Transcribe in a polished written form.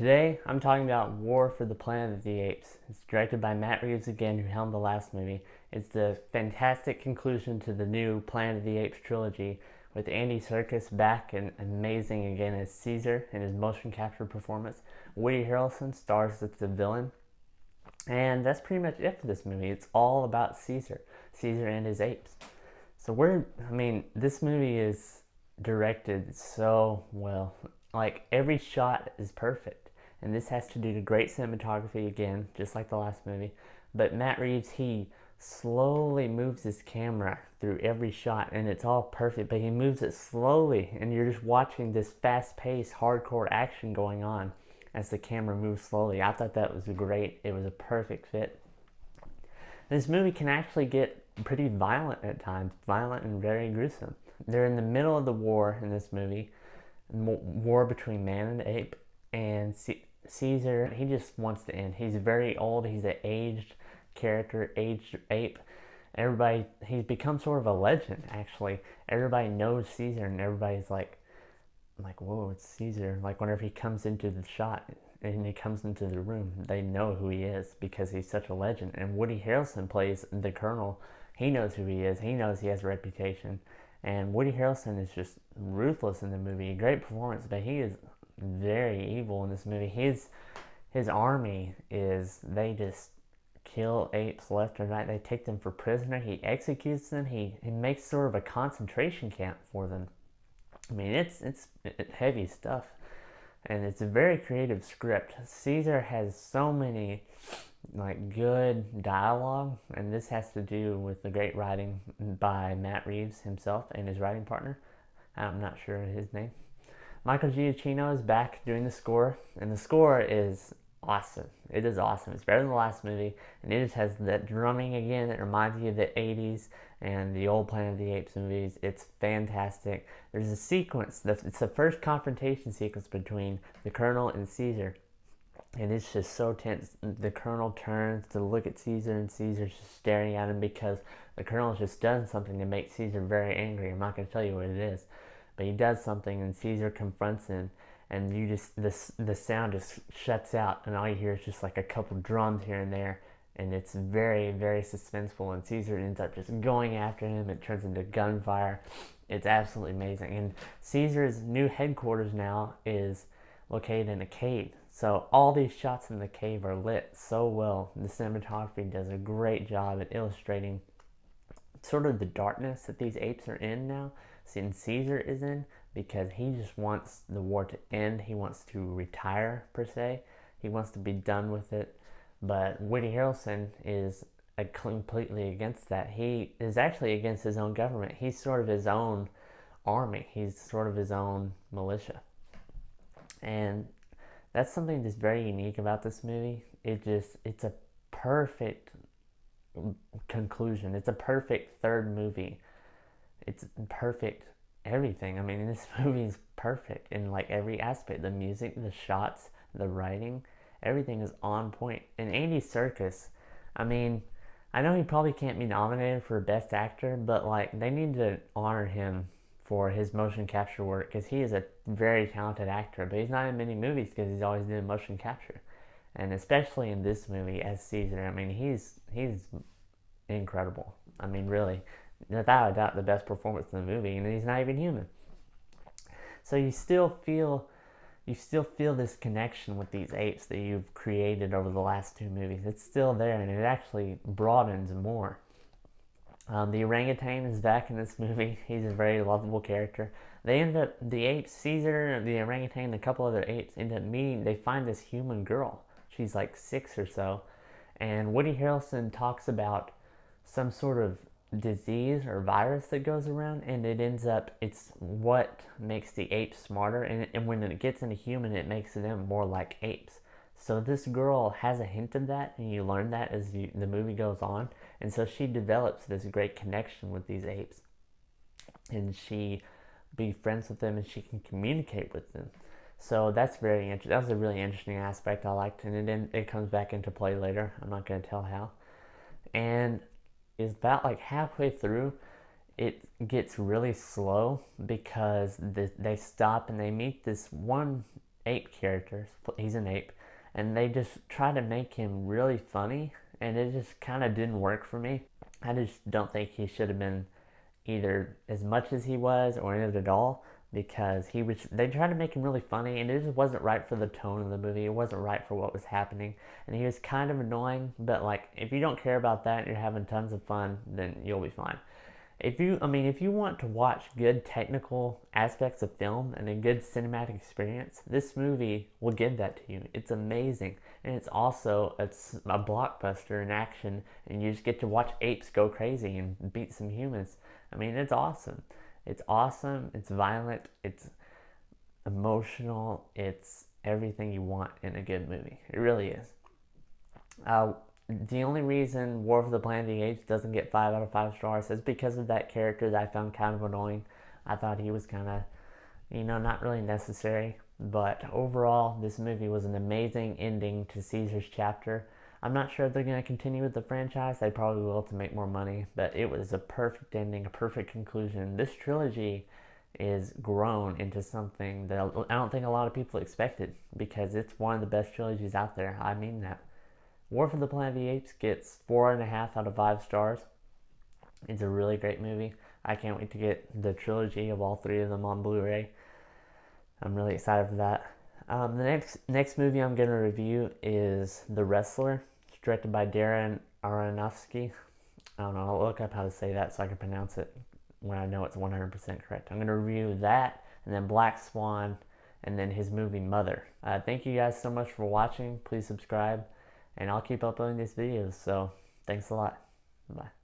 Today, I'm talking about War for the Planet of the Apes. It's directed by Matt Reeves again, who helmed the last movie. It's the fantastic conclusion to the new Planet of the Apes trilogy, with Andy Serkis back and amazing again as Caesar in his motion capture performance. Woody Harrelson stars as the villain. And that's pretty much it for this movie. It's all about Caesar and his apes. This movie is directed so well. Like, every shot is perfect. And this has to do to great cinematography again, just like the last movie. But Matt Reeves, he slowly moves his camera through every shot, and it's all perfect, but he moves it slowly, and you're just watching this fast-paced, hardcore action going on as the camera moves slowly. I thought that was great. It was a perfect fit. This movie can actually get pretty violent at times, violent and very gruesome. They're in the middle of the war in this movie, war between man and ape, and Caesar, he just wants to end. He's very old. He's an aged character, aged ape. He's become sort of a legend, actually. Everybody knows Caesar, and everybody's like, whoa, it's Caesar. Like, whenever he comes into the shot and he comes into the room, they know who he is because he's such a legend. And Woody Harrelson plays the Colonel. He knows who he is. He knows he has a reputation. And Woody Harrelson is just ruthless in the movie. Great performance, but he is very evil in this movie. His army they just kill apes left and right. They take them for prisoner. He executes them. He makes sort of a concentration camp for them. I mean, it's heavy stuff, and it's a very creative script. Caesar has so many good dialogue, and this has to do with the great writing by Matt Reeves himself and his writing partner. I'm not sure his name. Michael Giacchino is back doing the score, and the score is awesome. It is awesome. It's better than the last movie, and it just has that drumming again that reminds you of the 80s and the old Planet of the Apes movies. It's fantastic. There's a sequence, it's the first confrontation sequence between the Colonel and Caesar, and it's just so tense. The Colonel turns to look at Caesar, and Caesar's just staring at him because the Colonel's just done something to make Caesar very angry. I'm not going to tell you what it is, but he does something, and Caesar confronts him, and the sound just shuts out, and all you hear is just like a couple drums here and there, and it's very, very suspenseful, and Caesar ends up just going after him. It turns into gunfire. It's absolutely amazing. And Caesar's new headquarters now is located in a cave, so all these shots in the cave are lit so well. The cinematography does a great job at illustrating sort of the darkness that these apes are in now, and Caesar is in, because he just wants the war to end. He wants to retire, per se. He wants to be done with it. But Woody Harrelson is completely against that. He is actually against his own government. He's sort of his own army. He's sort of his own militia. And that's something that's very unique about this movie. It's a perfect conclusion. It's a perfect third movie. It's perfect everything. I mean, this movie is perfect in every aspect. The music, the shots, the writing, everything is on point. And Andy Serkis, I mean, I know he probably can't be nominated for Best Actor, but they need to honor him for his motion capture work, because he is a very talented actor, but he's not in many movies because he's always doing motion capture. And especially in this movie as Caesar, I mean, he's incredible. I mean, really, without a doubt, the best performance in the movie, and he's not even human. So you still feel this connection with these apes that you've created over the last two movies. It's still there, and it actually broadens more. The orangutan is back in this movie. He's a very lovable character. The apes, Caesar, the orangutan, and a couple other apes end up meeting. They find this human girl. She's 6 or so, and Woody Harrelson talks about some sort of disease or virus that goes around, and it's what makes the apes smarter, and when it gets into human, it makes them more like apes. So this girl has a hint of that, and you learn that as the movie goes on, and so she develops this great connection with these apes, and she be friends with them, and she can communicate with them. So that's very interesting. That was a really interesting aspect I liked, and it comes back into play later. I'm not going to tell how. And is about halfway through, it gets really slow because they stop and they meet this one ape character. He's an ape, and they just try to make him really funny, and it just kind of didn't work for me. I just don't think he should have been either as much as he was or in it at all, because he was they tried to make him really funny, and it just wasn't right for the tone of the movie. It wasn't right for what was happening, and he was kind of annoying. But like, if you don't care about that and you're having tons of fun, then you'll be fine. If you want to watch good technical aspects of film and a good cinematic experience, this movie will give that to you. It's amazing, and it's a blockbuster in action, and you just get to watch apes go crazy and beat some humans. I mean, it's awesome. It's awesome. It's violent. It's emotional. It's everything you want in a good movie. It really is. Uh, the only reason War for the Planet of the Apes doesn't get 5 out of 5 stars is because of that character that I found kind of annoying. I thought he was kind of, not really necessary. But overall, this movie was an amazing ending to Caesar's chapter. I'm not sure if they're going to continue with the franchise. They probably will to make more money. But it was a perfect ending, a perfect conclusion. This trilogy is grown into something that I don't think a lot of people expected, because it's one of the best trilogies out there. I mean that. War for the Planet of the Apes gets 4.5 out of 5 stars. It's a really great movie. I can't wait to get the trilogy of all 3 of them on Blu-ray. I'm really excited for that. The next movie I'm going to review is The Wrestler. It's directed by Darren Aronofsky. I don't know, I'll look up how to say that so I can pronounce it when I know it's 100% correct. I'm going to review that, and then Black Swan, and then his movie Mother. Thank you guys so much for watching. Please subscribe, and I'll keep uploading these videos. So thanks a lot. Bye.